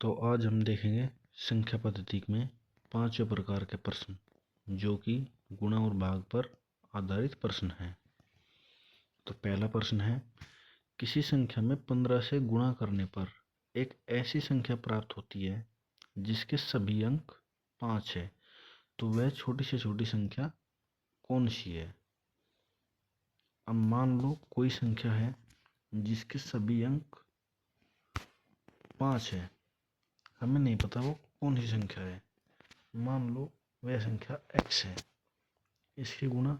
तो आज हम देखेंगे संख्या पद्धति में पांचवें प्रकार के प्रश्न जो कि गुणा और भाग पर आधारित प्रश्न हैं। तो पहला प्रश्न है, किसी संख्या में 15 से गुणा करने पर एक ऐसी संख्या प्राप्त होती है जिसके सभी अंक 5 है, तो वह छोटी से छोटी संख्या कौन सी है। अब मान लो कोई संख्या है जिसके सभी अंक 5 है, हमें नहीं पता वो कौन सी संख्या है। मान लो वह संख्या x है, इसकी गुणा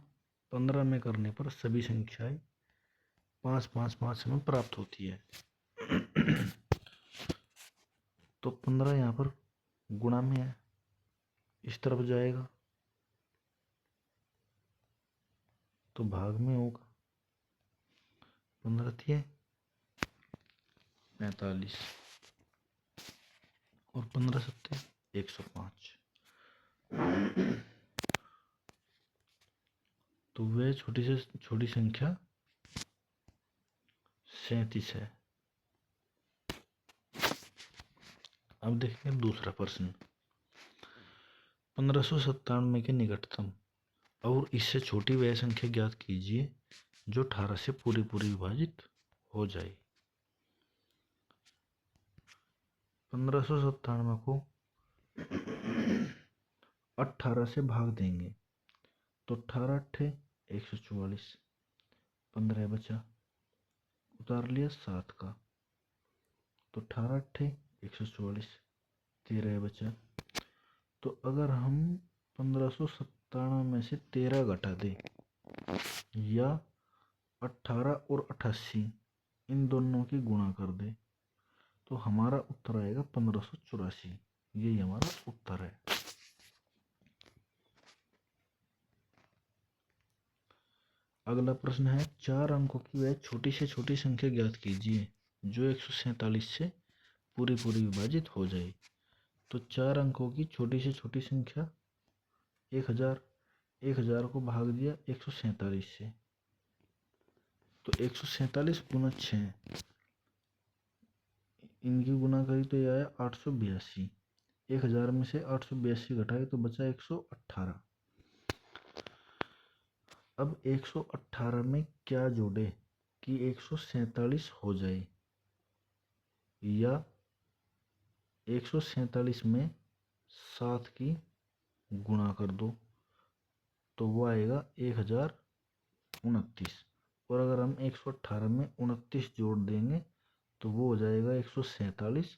15 में करने पर सभी संख्याएं 5 5 5 हमें प्राप्त होती है। तो 15 यहाँ पर गुणा में है, इस तरफ जाएगा तो भाग में होगा। 15 थी 45 और 15 सत्ते 105, तो वह छोटी से छोटी संख्या 37 है। अब देखेंगे दूसरा प्रश्न, 1597 के निकटतम और इससे छोटी वह संख्या ज्ञात कीजिए जो 18 से पूरी विभाजित हो जाए। 1597 को 18 से भाग देंगे तो 18 अट्ठे 144, 15 बचा, उतार लिया 7 का, तो 18 अट्ठे 144, 13 बचा। तो अगर हम 1597 में से 13 घटा दे या 18 और 88 इन दोनों की गुणा कर दे तो हमारा उत्तर आएगा 1584। यही हमारा उत्तर है। अगला प्रश्न है, 4 अंकों की वह छोटी से छोटी संख्या ज्ञात कीजिए जो 147 से पूरी विभाजित हो जाए। तो 4 अंकों की छोटी से छोटी संख्या 1000, 1000 को भाग दिया 147 से, तो 147 गुना 6 इनकी गुणा करी तो यह आया 882। 1000 में से 882 घटाए तो बचा 118। अब 118 में क्या जोड़े कि 147 हो जाए, या 147 में 7 की गुणा कर दो तो वो आएगा 1029। और अगर हम 118 में 29 जोड़ देंगे तो वो हो जाएगा 147।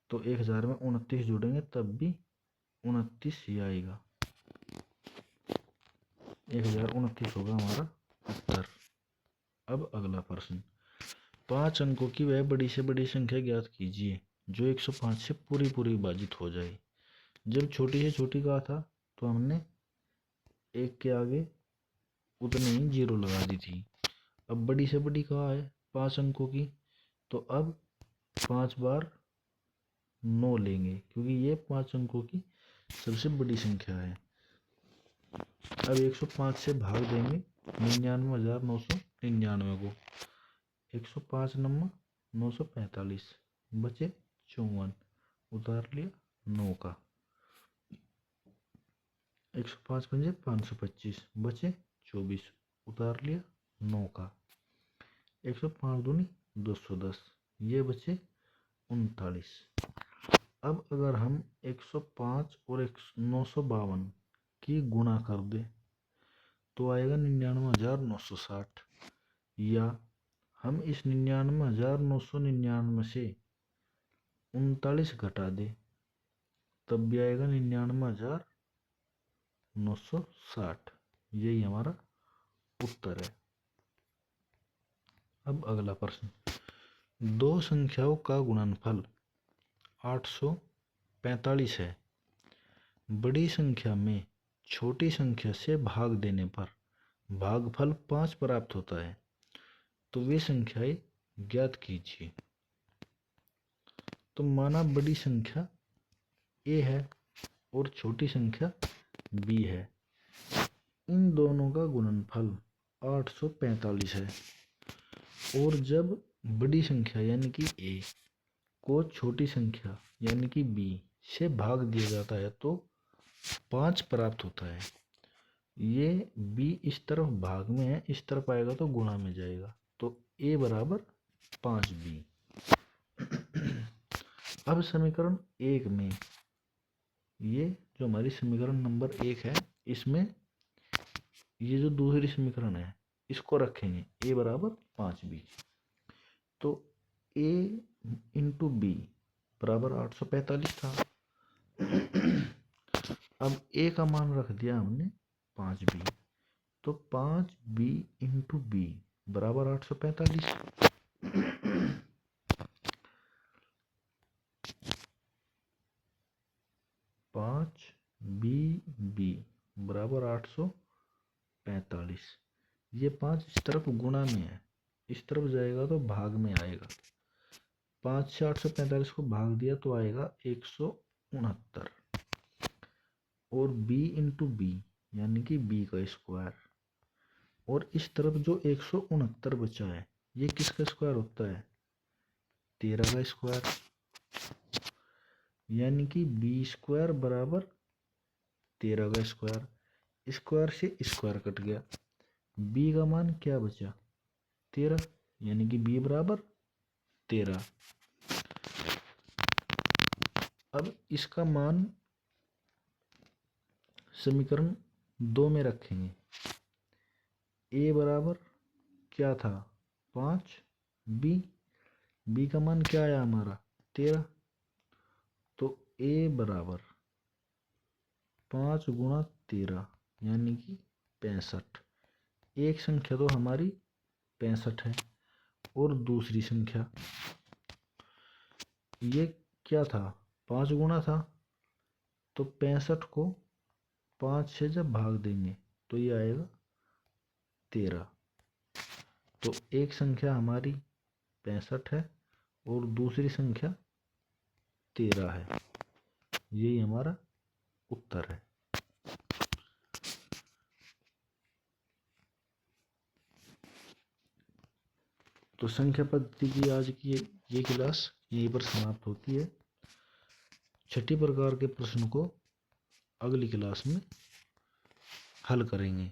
तो 1000 में 29 जोड़ेंगे तब भी 29 ही आएगा, 1029 होगा हमारा उत्तर। अब अगला प्रश्न, 5 अंकों की वह बड़ी से बड़ी संख्या ज्ञात कीजिए जो 105 से पूरी विभाजित हो जाए। जब छोटी से छोटी कहा था तो हमने एक के आगे उतनी ही जीरो लगा दी थी। अब बड़ी से बड़ी कहा है 5 अंकों की, तो अब 5 बार 9 लेंगे क्योंकि ये 5 अंकों की सबसे बड़ी संख्या है। अब 105 से भाग देंगे 99,999 को, 105 नंबर 945, बचे 54, उतार लिया 9 का, 105 पंजे 525, बचे 24, उतार लिया 9 का, 105 दूनी 210, ये बचे 39। अब अगर हम 105 और 952 की गुणा कर दे तो आएगा 99,960, या हम इस 99,999 से 39 घटा दे तब भी आएगा 99,960। यही हमारा उत्तर है। अब अगला प्रश्न, दो संख्याओं का गुणनफल 845 है। बड़ी संख्या में छोटी संख्या से भाग देने पर भागफल 5 प्राप्त होता है, तो वे संख्याएं ज्ञात कीजिए। तो माना बड़ी संख्या a है और छोटी संख्या b है, इन दोनों का गुणनफल 845 है, और जब बड़ी संख्या यानी कि a को छोटी संख्या यानी कि b से भाग दिया जाता है तो 5 प्राप्त होता है। ये b इस तरफ भाग में है, इस तरफ आएगा तो गुणा में जाएगा, तो a बराबर 5b। अब समीकरण 1 में ये जो हमारी समीकरण नंबर 1 है, इसमें ये जो दूसरी समीकरण है इसको रखेंगे a बराबर 5b। तो a इंटू बी बराबर 845 था। अब a का मान रख दिया हमने 5b, तो 5b इंटू बी बराबर 845। 5b बराबर 845। ये 5 इस तरफ गुणा में है, इस तरफ जाएगा तो भाग में आएगा। 5 से 845 को भाग दिया तो आएगा 169। और b इंटू बी यानी कि b का स्क्वायर, और इस तरफ जो 169 बचा है ये किसका स्क्वायर होता है? 13 का स्क्वायर, यानी कि b स्क्वायर बराबर 13 का स्क्वायर। स्क्वायर से स्क्वायर कट गया, b का मान क्या बचा? 13, यानी कि b बराबर 13। अब इसका मान समीकरण 2 में रखेंगे। a बराबर क्या था? 5, b का मान क्या आया हमारा? 13। तो a बराबर 5 गुणा 13 यानी कि 65। एक संख्या तो हमारी 65 है, और दूसरी संख्या ये क्या था? 5 गुणा था, तो 65 को 5 से जब भाग देंगे तो ये आएगा 13। तो एक संख्या हमारी 65 है और दूसरी संख्या 13 है। यही हमारा उत्तर है। तो संख्या पद्धति की आज की ये क्लास यहीं पर समाप्त होती है। छठी प्रकार के प्रश्न को अगली क्लास में हल करेंगे।